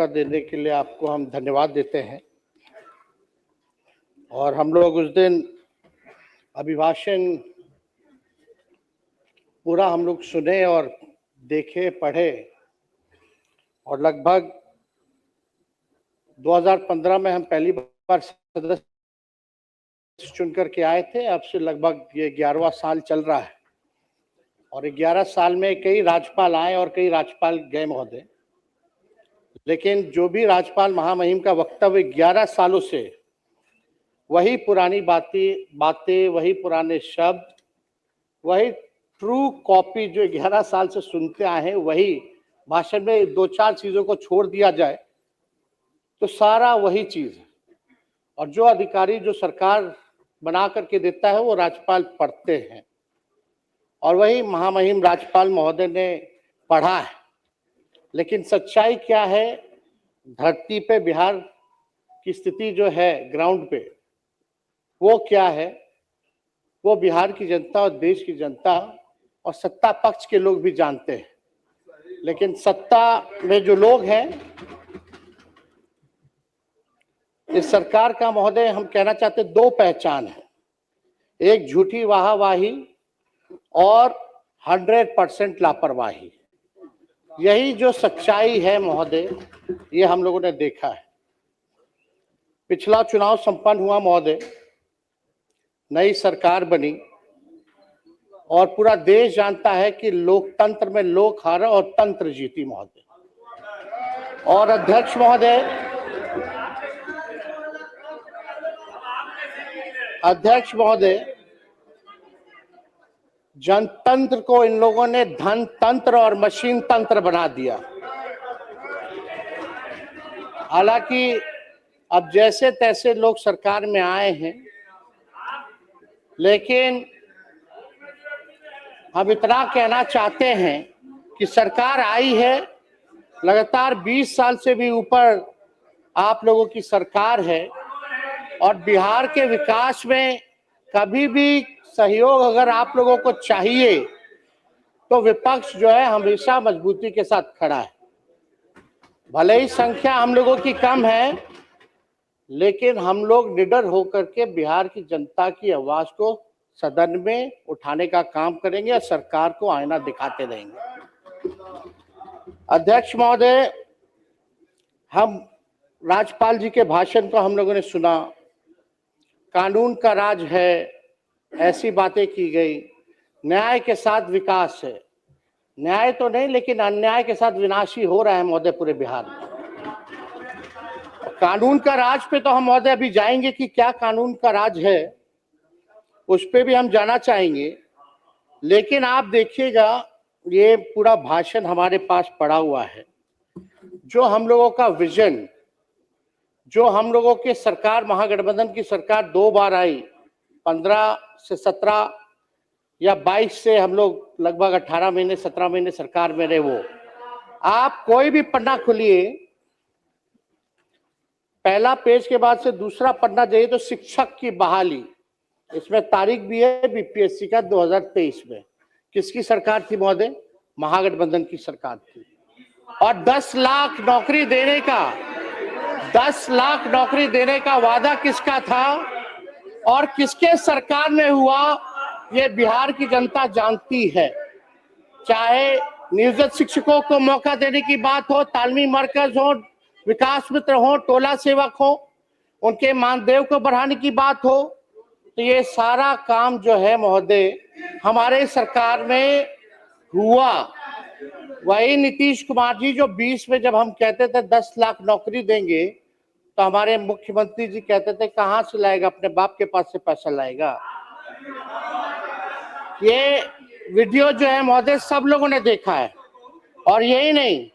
मौका देने के लिए आपको हम धन्यवाद देते हैं। और हम लोग उस दिन अभिभाषण पूरा हम लोग सुने और देखे, पढ़े, और लगभग 2015 में हम पहली बार सदस्य चुन करके आए थे। अब से लगभग ये 11वां साल चल रहा है और 11 साल में कई राज्यपाल आए और कई राज्यपाल गए महोदय, लेकिन जो भी राज्यपाल महामहिम का वक्तव्य 11 सालों से वही पुरानी बातें, वही पुराने शब्द, वही ट्रू कॉपी जो 11 साल से सुनते आए हैं, वही भाषण में 2-4 चीजों को छोड़ दिया जाए तो सारा वही चीज है। और जो अधिकारी जो सरकार बना करके देता है वो राज्यपाल पढ़ते हैं और वही महामहिम राज्यपाल महोदय ने पढ़ा है। लेकिन सच्चाई क्या है, धरती पे बिहार की स्थिति जो है ग्राउंड पे, वो क्या है, वो बिहार की जनता और देश की जनता और सत्ता पक्ष के लोग भी जानते हैं। लेकिन सत्ता में जो लोग हैं, इस सरकार का महोदय हम कहना चाहते 2 पहचान है, एक झूठी वाहवाही और 100% लापरवाही। यही जो सच्चाई है महोदय, ये हम लोगों ने देखा है। पिछला चुनाव संपन्न हुआ महोदय, नई सरकार बनी और पूरा देश जानता है कि लोकतंत्र में लोक हारा और तंत्र जीती महोदय। और अध्यक्ष महोदय, जनतंत्र को इन लोगों ने धन तंत्र और मशीन तंत्र बना दिया। हालांकि अब जैसे तैसे लोग सरकार में आए हैं, लेकिन हम इतना कहना चाहते हैं कि सरकार आई है, लगातार 20 साल से भी ऊपर आप लोगों की सरकार है और बिहार के विकास में कभी भी सहयोग अगर आप लोगों को चाहिए तो विपक्ष जो है हमेशा मजबूती के साथ खड़ा है। भले ही संख्या हम लोगों की कम है, लेकिन हम लोग निडर होकर के बिहार की जनता की आवाज को सदन में उठाने का काम करेंगे और सरकार को आईना दिखाते रहेंगे। अध्यक्ष महोदय, हम राज्यपाल जी के भाषण को हम लोगों ने सुना, कानून का राज है, ऐसी बातें की गई, न्याय के साथ विकास है। न्याय तो नहीं, लेकिन अन्याय के साथ विनाश ही हो रहा है महोदय पूरे बिहार में। कानून का राज पे तो हम महोदय अभी जाएंगे कि क्या कानून का राज है, उस पे भी हम जाना चाहेंगे। लेकिन आप देखिएगा, ये पूरा भाषण हमारे पास पड़ा हुआ है, जो हम लोगों का विजन, जो हम लोगों के सरकार, महागठबंधन की सरकार 2 बार आई, 15 से 17 या 22 से हम लोग लगभग 18 महीने 17 महीने सरकार में रहे। वो आप कोई भी पन्ना खोलिए, पहला पेज के बाद से दूसरा पन्ना जाइए तो शिक्षक की बहाली, इसमें तारीख भी है बीपीएससी का 2023 में। किसकी सरकार थी महोदय? महागठबंधन की सरकार थी। और 10 लाख नौकरी देने का वादा किसका था और किसके सरकार में हुआ, ये बिहार की जनता जानती है। चाहे नियोजित शिक्षकों को मौका देने की बात हो, तालमी मरकज हो, विकास मित्र हो, टोला सेवक हो, उनके मानदेय को बढ़ाने की बात हो, तो ये सारा काम जो है महोदय हमारे सरकार में हुआ। वही नीतीश कुमार जी जो 20 में जब हम कहते थे 10 लाख नौकरी देंगे, तो हमारे मुख्यमंत्री जी कहते थे कहां से लाएगा, अपने बाप के पास से पैसा लाएगा। ये वीडियो जो है महोदय सब लोगों ने देखा है। और यही नहीं,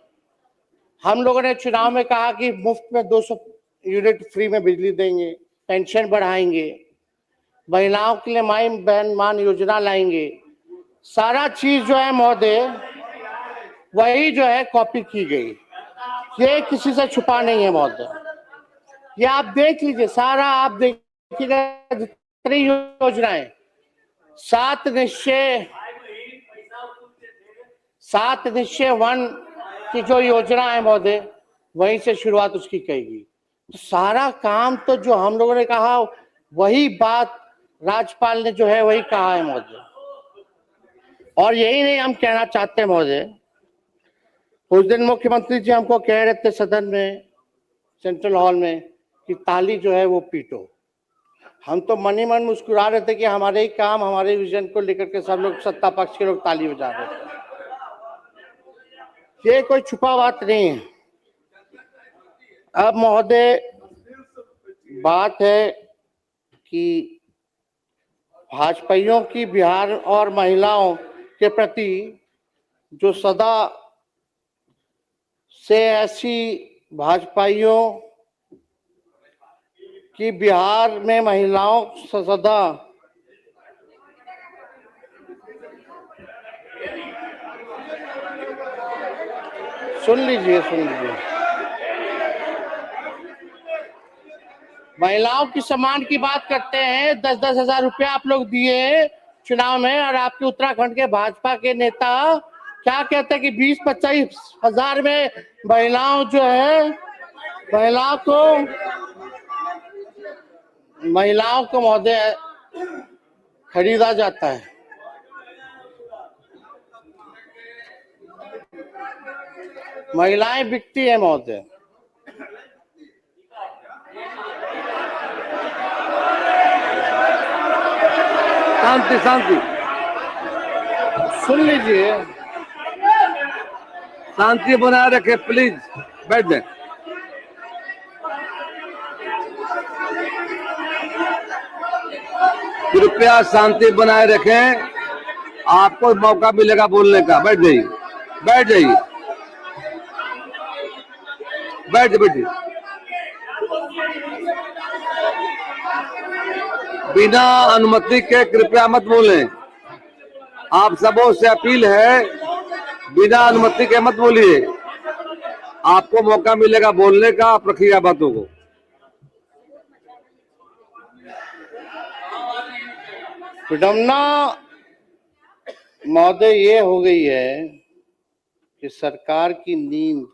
हम लोगों ने चुनाव में कहा कि मुफ्त में 200 यूनिट फ्री में बिजली देंगे, पेंशन बढ़ाएंगे, महिलाओं के लिए माई बहन मान योजना लाएंगे। सारा चीज जो है महोदय वही जो है कॉपी की गई, ये किसी से छुपा नहीं है महोदय। ये आप देख लीजिए, सारा आप देखिएगा जितनी योजनाएं, 7 निश्चय 1 की जो योजना है महोदय, वहीं से शुरुआत उसकी कहेगी। तो सारा काम तो जो हम लोगों ने कहा वही बात राज्यपाल ने जो है वही कहा है महोदय। और यही नहीं हम कहना चाहते हैं महोदय, उस दिन मुख्यमंत्री जी हमको कह रहे थे सदन में, सेंट्रल हॉल में, कि ताली जो है वो पीटो। हम तो मन ही मन मुस्कुरा रहे थे कि हमारे ही काम, हमारे विजन को लेकर के सब लोग, सत्ता पक्ष के लोग ताली बजा रहे थे। ये कोई छुपा बात नहीं है। अब महोदय बात है कि भाजपाइयों की बिहार और महिलाओं के प्रति जो सदा से ऐसी भाजपाइयों कि बिहार में महिलाओं सदा सुन लीजिए महिलाओं की सम्मान की बात करते हैं। 10-10 हजार रुपया आप लोग दिए चुनाव में, और आपके उत्तराखंड के भाजपा के नेता क्या कहते हैं कि 20-25 हजार में महिलाओं जो है, महिलाओं को महोदय खरीदा जाता है। महिलाएं बिकती है महोदय। शांति शांति, सुन लीजिए, शांति बनाए रखे, प्लीज बैठ जाए। कृपया शांति बनाए रखें, आपको मौका मिलेगा बोलने का। बैठ जाइए, बैठ जाइए, बैठिए। बिना अनुमति के कृपया मत बोलें। आप सबों से अपील है, बिना अनुमति के मत बोलिए। आपको मौका मिलेगा बोलने का, आप रखिएगा बातों को। विडम्बना महोदय ये हो गई है कि सरकार की नींद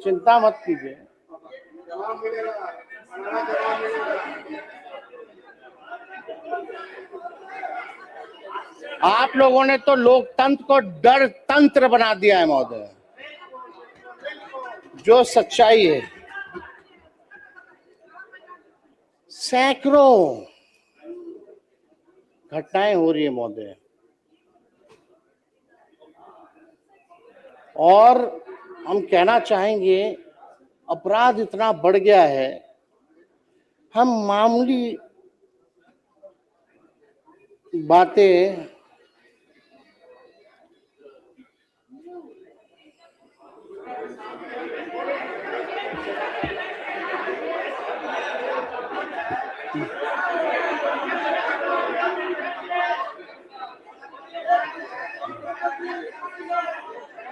चिंता मत कीजिए। आप लोगों ने तो लोकतंत्र को डर तंत्र बना दिया है महोदय, जो सच्चाई है। सैकड़ों घटनाएं हो रही है महोदय, और हम कहना चाहेंगे अपराध इतना बढ़ गया है, हम मामूली बातें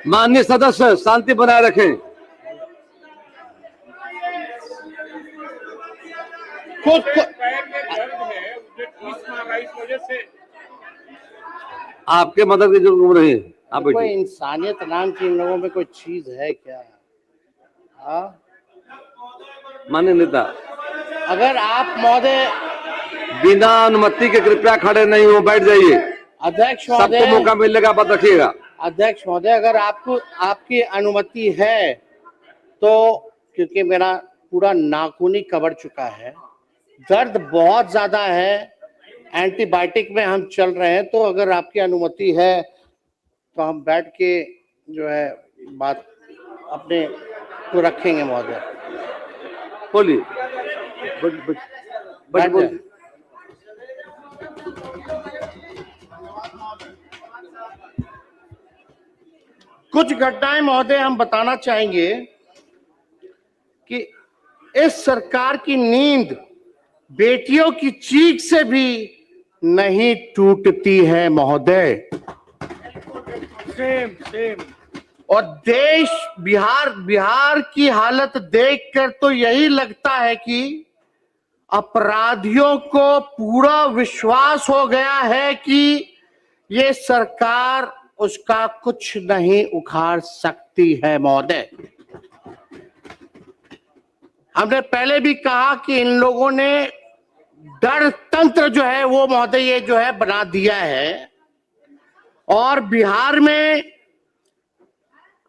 माननीय सदस्य शांति बनाए रखें। खुद आपके मदद की जरूरत नहीं है, आप कोई बैठिए। इंसानियत नाम की इन लोगों में कोई चीज है क्या? माननीय नेता, अगर आप महोदय बिना अनुमति के कृपया खड़े नहीं हो, बैठ जाइए। अध्यक्ष सबको महोदय, मौका मिलेगा, बात रखिएगा। अध्यक्ष महोदय, अगर आपकी अनुमति है तो, क्योंकि मेरा पूरा नाखून ही कबर चुका है, दर्द बहुत ज्यादा है, एंटीबायोटिक में हम चल रहे हैं, तो अगर आपकी अनुमति है तो हम बैठ के जो है बात अपने को रखेंगे महोदय। बोलिए, बैठ जाए। कुछ घटनाएं महोदय हम बताना चाहेंगे कि इस सरकार की नींद बेटियों की चीख से भी नहीं टूटती है महोदय। और देश बिहार की हालत देखकर तो यही लगता है कि अपराधियों को पूरा विश्वास हो गया है कि ये सरकार उसका कुछ नहीं उखाड़ सकती है महोदय। हमने पहले भी कहा कि इन लोगों ने डर तंत्र जो है वो महोदय ये जो है बना दिया है, और बिहार में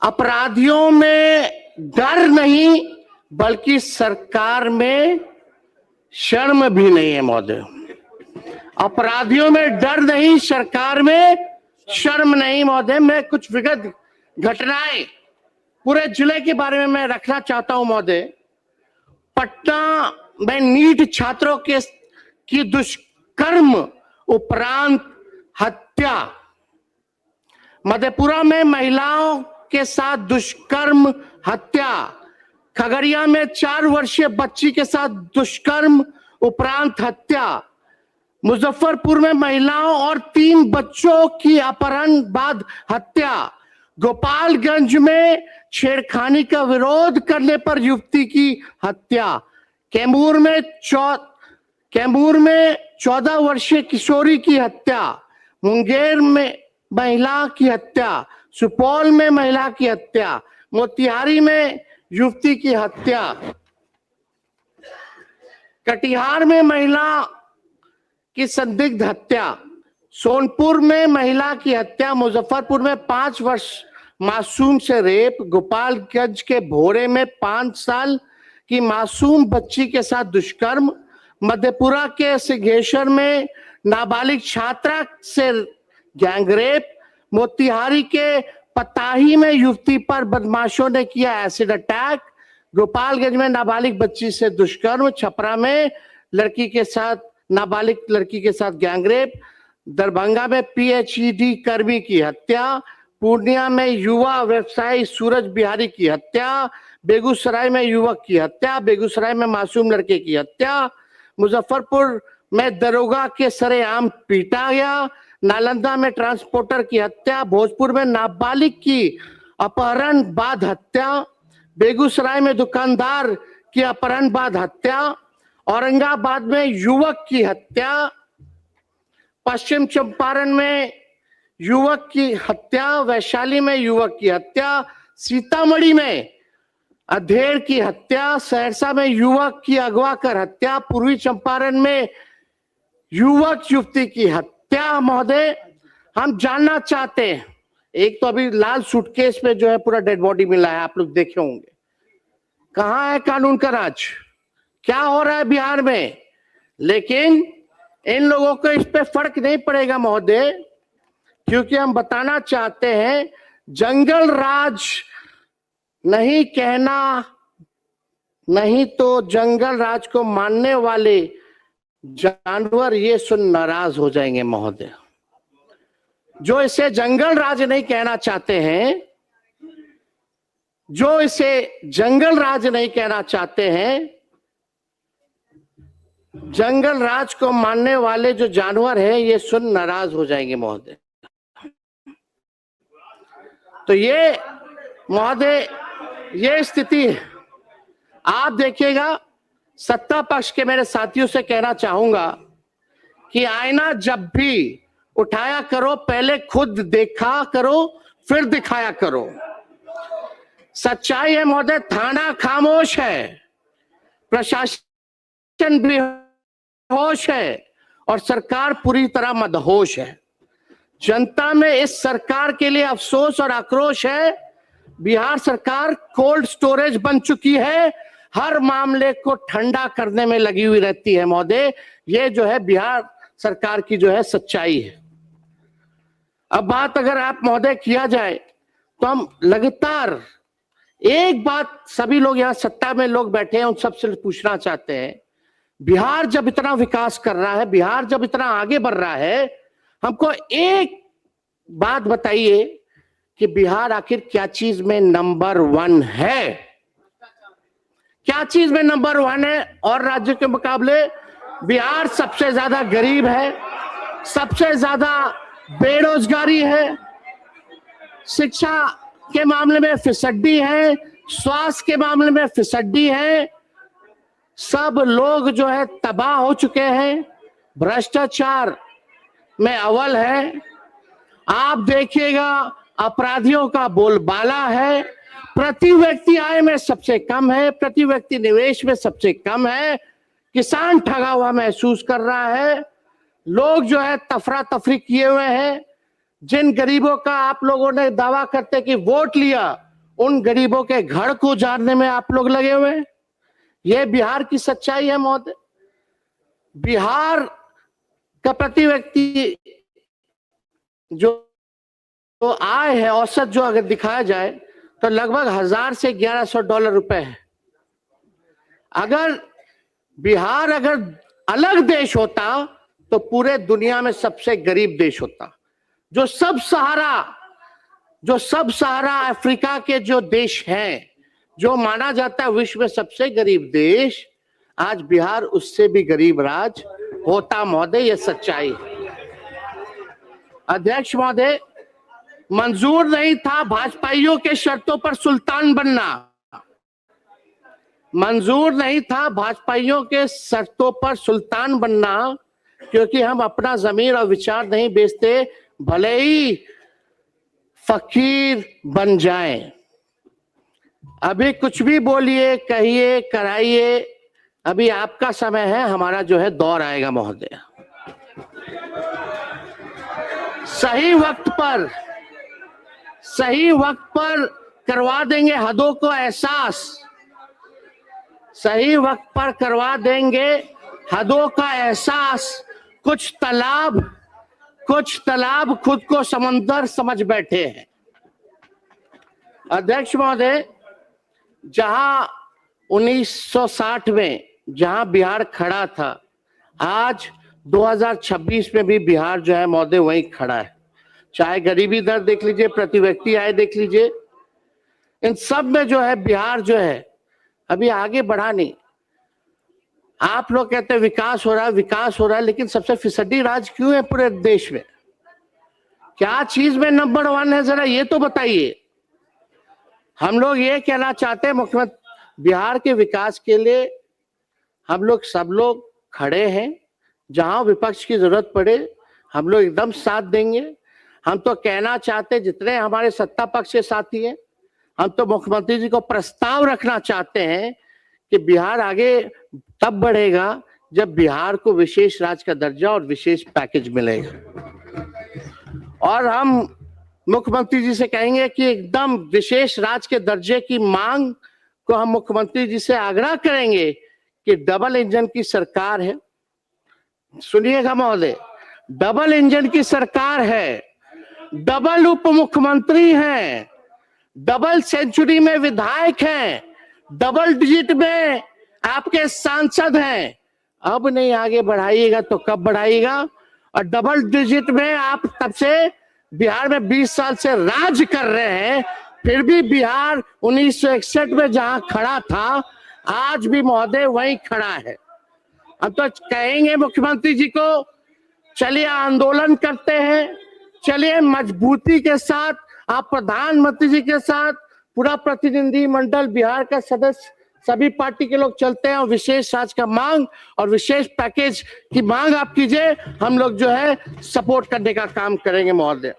अपराधियों में डर नहीं बल्कि सरकार में शर्म भी नहीं है महोदय। अपराधियों में डर नहीं, सरकार में शर्म नहीं महोदय। मैं कुछ विगत घटनाएं पूरे जिले के बारे में मैं रखना चाहता हूं महोदय। पटना में नीट छात्रों की दुष्कर्म उपरांत हत्या, मधेपुरा में महिलाओं के साथ दुष्कर्म हत्या, खगड़िया में 4 वर्षीय बच्ची के साथ दुष्कर्म उपरांत हत्या, मुजफ्फरपुर में महिलाओं और 3 बच्चों की अपहरण बाद हत्या, गोपालगंज में छेड़खानी का विरोध करने पर युवती की हत्या, कैमूर में 14 वर्षीय किशोरी की हत्या, मुंगेर में महिला की हत्या, सुपौल में महिला की हत्या, मोतिहारी में युवती की हत्या, कटिहार में महिला की संदिग्ध हत्या, सोनपुर में महिला की हत्या, मुजफ्फरपुर में 5 वर्ष मासूम से रेप, गोपालगंज के भोरे में 5 साल की मासूम बच्ची के साथ दुष्कर्म, मधेपुरा के सिंहेश्वर में नाबालिग छात्रा से गैंगरेप, मोतिहारी के पताही में युवती पर बदमाशों ने किया एसिड अटैक, गोपालगंज में नाबालिग बच्ची से दुष्कर्म, छपरा में नाबालिग लड़की के साथ गैंगरेप, दरभंगा में पीएचईडी कर्मी की हत्या, पूर्णिया में युवा व्यवसायी सूरज बिहारी की हत्या, बेगूसराय में युवक की हत्या, बेगूसराय में मासूम लड़के की हत्या, मुजफ्फरपुर में दरोगा के सरेआम पीटा गया, नालंदा में ट्रांसपोर्टर की हत्या, भोजपुर में नाबालिग की अपहरण बाद हत्या, बेगूसराय में दुकानदार की अपहरण बाद हत्या, औरंगाबाद में युवक की हत्या, पश्चिम चंपारण में युवक की हत्या, वैशाली में युवक की हत्या, सीतामढ़ी में अधेड़ की हत्या, सहरसा में युवक की अगवा कर हत्या, पूर्वी चंपारण में युवक युवती की हत्या। महोदय, हम जानना चाहते हैं, एक तो अभी लाल सूटकेस में जो है पूरा डेड बॉडी मिला है, आप लोग देखे होंगे। कहां है कानून का राज? क्या हो रहा है बिहार में? लेकिन इन लोगों को इस पे फर्क नहीं पड़ेगा महोदय, क्योंकि हम बताना चाहते हैं जंगल राज नहीं कहना, नहीं तो जंगल राज को मानने वाले जानवर ये सुन नाराज हो जाएंगे महोदय। जो इसे जंगल राज नहीं कहना चाहते हैं, जो इसे जंगल राज नहीं कहना चाहते हैं, जंगल राज को मानने वाले जो जानवर हैं ये सुन नाराज हो जाएंगे महोदय। तो ये महोदय ये स्थिति है। आप देखिएगा, सत्ता पक्ष के मेरे साथियों से कहना चाहूंगा कि आईना जब भी उठाया करो पहले खुद देखा करो फिर दिखाया करो। सच्चाई है महोदय, थाना खामोश है, प्रशासन बेहोश है और सरकार पूरी तरह मदहोश है। जनता में इस सरकार के लिए अफसोस और आक्रोश है। बिहार सरकार कोल्ड स्टोरेज बन चुकी है, हर मामले को ठंडा करने में लगी हुई रहती है महोदय। ये जो है बिहार सरकार की जो है सच्चाई है। अब बात अगर आप महोदय किया जाए तो हम लगातार एक बात सभी लोग यहाँ सत्ता में लोग बैठे हैं उन सबसे पूछना चाहते हैं, बिहार जब इतना विकास कर रहा है, बिहार जब इतना आगे बढ़ रहा है, हमको एक बात बताइए कि बिहार आखिर क्या चीज में नंबर 1 है? क्या चीज में नंबर 1 है? और राज्य के मुकाबले बिहार सबसे ज्यादा गरीब है, सबसे ज्यादा बेरोजगारी है, शिक्षा के मामले में फिसड्डी है, स्वास्थ्य के मामले में फिसड्डी है, सब लोग जो है तबाह हो चुके हैं, भ्रष्टाचार में अव्वल है। आप देखिएगा अपराधियों का बोलबाला है, प्रति व्यक्ति आय में सबसे कम है, प्रति व्यक्ति निवेश में सबसे कम है, किसान ठगा हुआ महसूस कर रहा है, लोग जो है तफरा तफरी किए हुए हैं। जिन गरीबों का आप लोगों ने दावा करते कि वोट लिया, उन गरीबों के घर को उजाड़ने में आप लोग लगे हुए हैं। यह बिहार की सच्चाई है महोदय। बिहार का प्रति व्यक्ति जो आय है औसत जो अगर दिखाया जाए तो लगभग 1000 से 1100 डॉलर रुपए है। अगर बिहार अगर अलग देश होता तो पूरे दुनिया में सबसे गरीब देश होता। जो सब सहारा अफ्रीका के जो देश हैं, जो माना जाता है विश्व में सबसे गरीब देश, आज बिहार उससे भी गरीब राज्य होता महोदय। यह सच्चाई है। अध्यक्ष महोदय, मंजूर नहीं था भाजपाइयों के शर्तों पर सुल्तान बनना, मंजूर नहीं था भाजपाइयों के शर्तों पर सुल्तान बनना, क्योंकि हम अपना जमीर और विचार नहीं बेचते, भले ही फकीर बन जाएं। अभी कुछ भी बोलिए, कहिए, कराइए, अभी आपका समय है, हमारा जो है दौर आएगा महोदय। सही वक्त पर करवा देंगे हदों को एहसास, सही वक्त पर करवा देंगे हदों का एहसास। कुछ तालाब खुद को समंदर समझ बैठे हैं। अध्यक्ष महोदय, जहां 1960 में जहां बिहार खड़ा था, आज 2026 में भी बिहार जो है महोदय वहीं खड़ा है। चाहे गरीबी दर देख लीजिए, प्रति व्यक्ति आय देख लीजिए, इन सब में जो है बिहार जो है अभी आगे बढ़ा नहीं। आप लोग कहते हैं विकास हो रहा है, लेकिन सबसे फिसड्डी राज्य क्यों है पूरे देश में? क्या चीज में नंबर 1 है, जरा ये तो बताइए। हम लोग ये कहना चाहते हैं मुख्यमंत्री, बिहार के विकास के लिए हम लोग सब लोग खड़े हैं। जहां विपक्ष की जरूरत पड़े हम लोग एकदम साथ देंगे। हम तो कहना चाहते हैं, जितने हमारे सत्ता पक्ष के साथी हैं, हम तो मुख्यमंत्री जी को प्रस्ताव रखना चाहते हैं कि बिहार आगे तब बढ़ेगा जब बिहार को विशेष राज्य का दर्जा और विशेष पैकेज मिलेगा। और हम मुख्यमंत्री जी से कहेंगे कि एकदम विशेष राज्य के दर्जे की मांग को हम मुख्यमंत्री जी से आग्रह करेंगे कि डबल इंजन की सरकार है। सुनिएगा महोदय, डबल इंजन की सरकार है, डबल उप मुख्यमंत्री हैं, डबल सेंचुरी में विधायक हैं, डबल डिजिट में आपके सांसद हैं। अब नहीं आगे बढ़ाइएगा तो कब बढ़ाइएगा? और डबल डिजिट में आप तब से बिहार में 20 साल से राज कर रहे हैं, फिर भी बिहार 1961 में जहां खड़ा था आज भी महोदय वहीं खड़ा है। अब तो कहेंगे मुख्यमंत्री जी को, चलिए आंदोलन करते हैं, चलिए मजबूती के साथ आप प्रधानमंत्री जी के साथ पूरा प्रतिनिधि मंडल बिहार का सदस्य सभी पार्टी के लोग चलते हैं और विशेष राज्य का मांग और विशेष पैकेज की मांग आप कीजिए, हम लोग जो है सपोर्ट करने का काम करेंगे महोदय।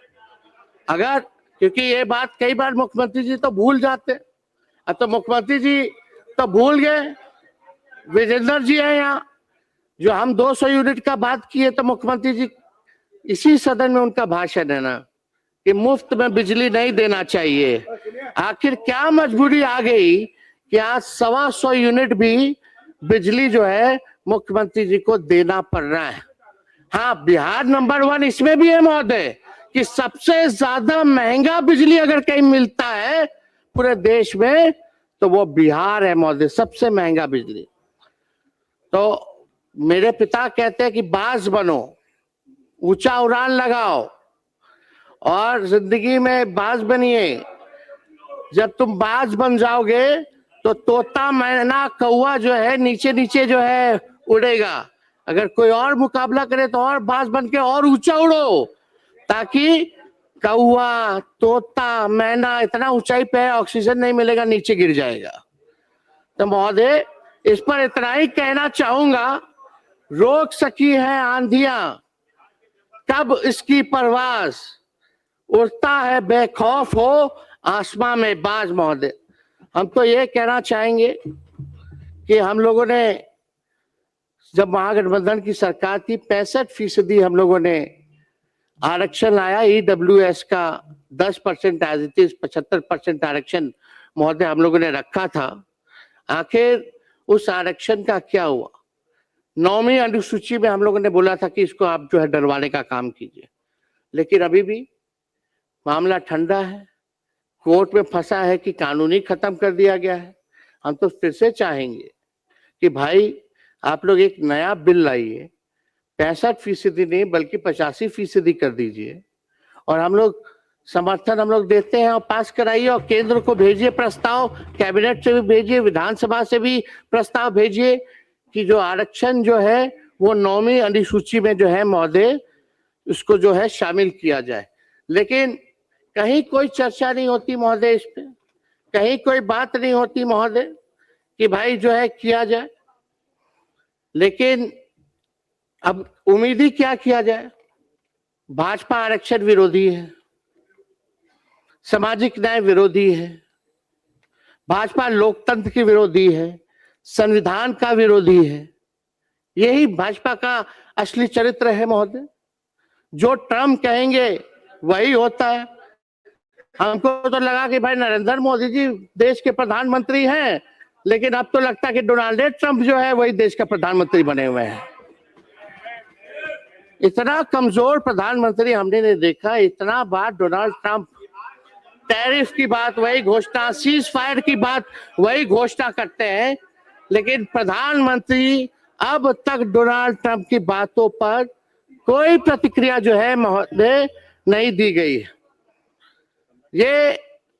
अगर, क्योंकि ये बात कई बार मुख्यमंत्री जी तो भूल जाते, अब तो मुख्यमंत्री जी तो भूल गए। विजेंद्र जी है यहाँ, जो हम 200 यूनिट का बात किए तो मुख्यमंत्री जी इसी सदन में उनका भाषण है ना कि मुफ्त में बिजली नहीं देना चाहिए। आखिर क्या मजबूरी आ गई कि आज 125 यूनिट भी बिजली जो है मुख्यमंत्री जी को देना पड़ रहा है। हाँ, बिहार नंबर 1 इसमें भी है महोदय कि सबसे ज्यादा महंगा बिजली अगर कहीं मिलता है पूरे देश में तो वो बिहार है महोदय, सबसे महंगा बिजली। तो मेरे पिता कहते हैं कि बाज बनो, ऊंचा उड़ान लगाओ और जिंदगी में बाज बनिए। जब तुम बाज बन जाओगे तो तोता, मैना, कौवा जो है नीचे नीचे जो है उड़ेगा। अगर कोई और मुकाबला करे तो और बाज बन के और ऊंचा उड़ो, ताकि कौवा, तोता, मैना इतना ऊंचाई पे है, ऑक्सीजन नहीं मिलेगा, नीचे गिर जाएगा। तो महोदय, इस पर इतना ही कहना चाहूंगा, रोक सकी है आंधियां, कब इसकी परवास, उड़ता है बेखौफ हो आसमां में बाज। महोदय, हम तो ये कहना चाहेंगे कि हम लोगों ने जब महागठबंधन की सरकार थी 65% हम लोगों ने आरक्षण लाया, ईडब्ल्यूएस का 10% एज इट इज 75% आरक्षण महोदय हम लोगों ने रखा था। आखिर उस आरक्षण का क्या हुआ? 9वीं अनुसूची में हम लोगों ने बोला था कि इसको आप जो है डरवाने का काम कीजिए, लेकिन अभी भी मामला ठंडा है, कोर्ट में फंसा है कि कानूनी खत्म कर दिया गया है। हम तो फिर से चाहेंगे कि भाई आप लोग एक नया बिल लाइए, 65% नहीं बल्कि 85% कर दीजिए, और हम लोग समर्थन हम लोग देते हैं और पास कराइए, और केंद्र को भेजिए प्रस्ताव, कैबिनेट से भी भेजिए, विधानसभा से भी प्रस्ताव भेजिए कि जो आरक्षण जो है वो 9वीं अनुसूची में जो है महोदय उसको जो है शामिल किया जाए। लेकिन कहीं कोई चर्चा नहीं होती महोदय इस पे, कहीं कोई बात नहीं होती महोदय कि भाई जो है किया जाए। लेकिन अब उम्मीद ही क्या किया जाए? भाजपा आरक्षण विरोधी है, सामाजिक न्याय विरोधी है, भाजपा लोकतंत्र की विरोधी है, संविधान का विरोधी है। यही भाजपा का असली चरित्र है महोदय। जो ट्रम्प कहेंगे वही होता है। हमको तो लगा कि भाई नरेंद्र मोदी जी देश के प्रधानमंत्री हैं, लेकिन अब तो लगता है कि डोनाल्ड ट्रम्प जो है वही देश का प्रधानमंत्री बने हुए हैं। इतना कमजोर प्रधानमंत्री हमने नहीं देखा। इतना बार डोनाल्ड ट्रम्प टैरिफ की बात वही घोषणा, सीज फायर की बात वही घोषणा करते हैं, लेकिन प्रधानमंत्री अब तक डोनाल्ड ट्रम्प की बातों पर कोई प्रतिक्रिया जो है महोदय नहीं दी गई है। ये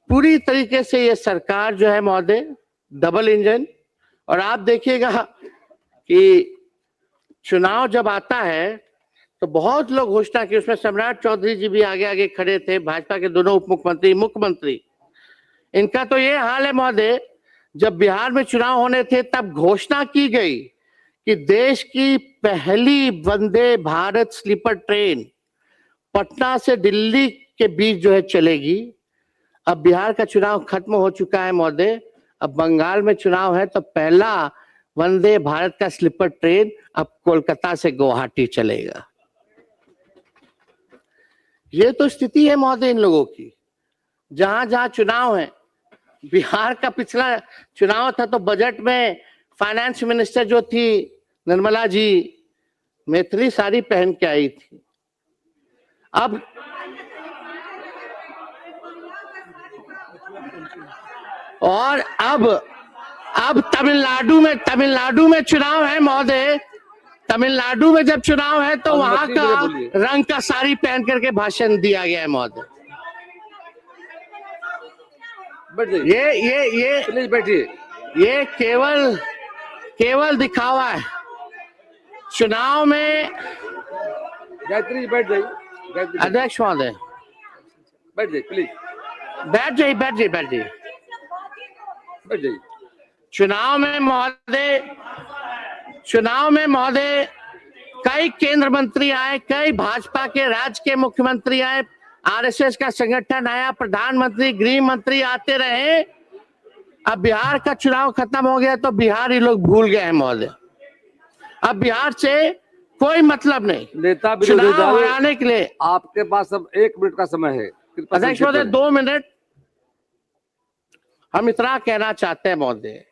पूरी तरीके से ये सरकार जो है महोदय डबल इंजन। और आप देखिएगा कि चुनाव जब आता है तो बहुत लोग घोषणा की, उसमें सम्राट चौधरी जी भी आगे आगे खड़े थे, भाजपा के दोनों उप मुख्यमंत्री, मुख्यमंत्री। इनका तो ये हाल है महोदय, जब बिहार में चुनाव होने थे तब घोषणा की गई कि देश की पहली वंदे भारत स्लीपर ट्रेन पटना से दिल्ली के बीच जो है चलेगी। अब बिहार का चुनाव खत्म हो चुका है महोदय, अब बंगाल में चुनाव है, तो पहला वंदे भारत का स्लीपर ट्रेन अब कोलकाता से गुवाहाटी चलेगा। ये तो स्थिति है महोदय इन लोगों की। जहां जहां चुनाव है, बिहार का पिछला चुनाव था तो बजट में फाइनेंस मिनिस्टर जो थी निर्मला जी मैथिली साड़ी पहन के आई थी। अब और अब तमिलनाडु में चुनाव है महोदय। तमिलनाडु में जब चुनाव है तो वहां का रंग का साड़ी पहन करके भाषण दिया गया है महोदय। ये बैठिए, ये केवल दिखावा है। चुनाव में गायत्री बैठ जाइए, अध्यक्ष महोदय बैठ जाइए प्लीज, बैठ जाइए। चुनाव में महोदय कई केंद्र मंत्री आए, कई भाजपा के राज्य के मुख्यमंत्री आए, आरएसएस का संगठन आया, प्रधानमंत्री, गृह मंत्री आते रहे। अब बिहार का चुनाव खत्म हो गया तो बिहार ही लोग भूल गए हैं महोदय। अब बिहार से कोई मतलब नहीं। नेता चुनाव हराने के लिए आपके पास अब 1 मिनट का समय है। अध्यक्ष महोदय 2 मिनट। हम इतना कहना चाहते हैं महोदय,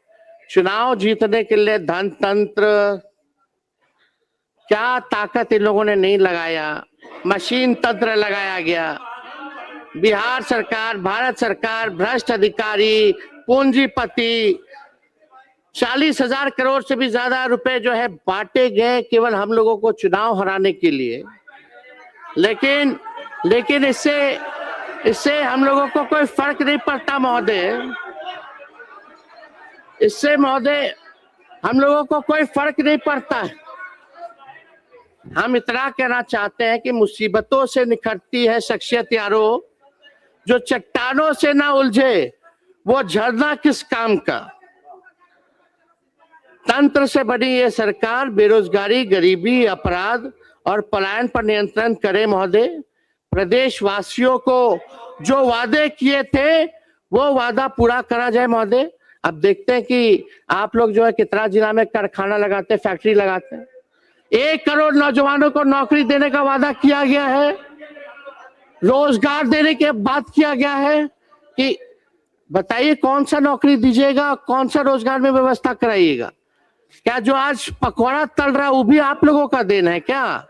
चुनाव जीतने के लिए धन तंत्र क्या ताकत इन लोगों ने नहीं लगाया, मशीन तंत्र लगाया गया। बिहार सरकार, भारत सरकार, भ्रष्ट अधिकारी, पूंजीपति, 40,000 करोड़ से भी ज्यादा रुपए जो है बांटे गए केवल हम लोगों को चुनाव हराने के लिए। लेकिन इससे हम लोगों को कोई फर्क नहीं पड़ता महोदय। इससे महोदय हम लोगों को कोई फर्क नहीं पड़ता है। हम इतना कहना चाहते हैं कि मुसीबतों से निखरती है शख्सियत यारो, जो चट्टानों से ना उलझे वो झरना किस काम का। तंत्र से बनी ये सरकार बेरोजगारी, गरीबी, अपराध और पलायन पर नियंत्रण करे महोदय। प्रदेश वासियों को जो वादे किए थे वो वादा पूरा करा जाए महोदय। अब देखते हैं कि आप लोग जो है कितना जिला में कारखाना लगाते हैं, फैक्ट्री लगाते हैं। 1 करोड़ नौजवानों को नौकरी देने का वादा किया गया है, रोजगार देने की बात किया गया है कि बताइए कौन सा नौकरी दीजिएगा, कौन सा रोजगार में व्यवस्था कराइएगा। क्या जो आज पकौड़ा तल रहा है वो भी आप लोगों का देन है क्या?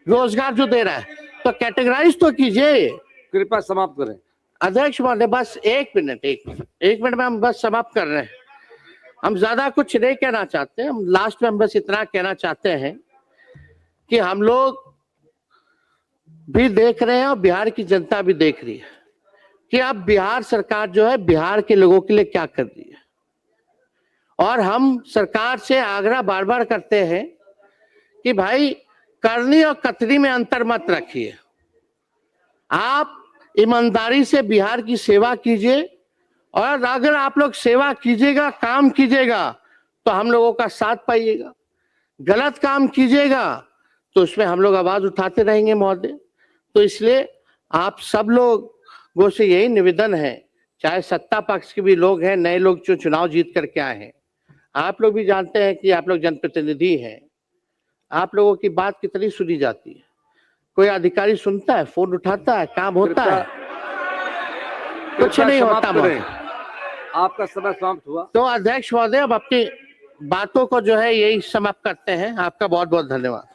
रोजगार जो दे रहा है तो कैटेगराइज तो कीजिए। कृपया समाप्त करें। अध्यक्ष महोदय बस एक मिनट में हम बस समाप्त कर रहे हैं। हम ज्यादा कुछ नहीं कहना चाहते, हम लास्ट में हम बस इतना कहना चाहते हैं कि हम लोग भी देख रहे हैं और बिहार की जनता भी देख रही है कि अब बिहार सरकार जो है बिहार के लोगों के लिए क्या कर रही है। और हम सरकार से आग्रह बार बार करते हैं कि भाई करनी और कतरी में अंतर मत रखिए। आप ईमानदारी से बिहार की सेवा कीजिए और अगर आप लोग सेवा कीजिएगा, काम कीजिएगा तो हम लोगों का साथ पाइएगा। गलत काम कीजिएगा तो उसमें हम लोग आवाज उठाते रहेंगे महोदय। तो इसलिए आप सब लोगों से यही निवेदन है, चाहे सत्ता पक्ष के भी लोग हैं, नए लोग जो चुनाव जीत करके आए हैं, आप लोग भी जानते हैं कि आप लोग जनप्रतिनिधि हैं, आप लोगों की बात कितनी सुनी जाती है। कोई अधिकारी सुनता है, फोन उठाता है, काम होता है? कुछ नहीं होता। आपका समय समाप्त हुआ। तो अध्यक्ष महोदय अब अपनी बातों को जो है यही समाप्त करते हैं। आपका बहुत बहुत धन्यवाद।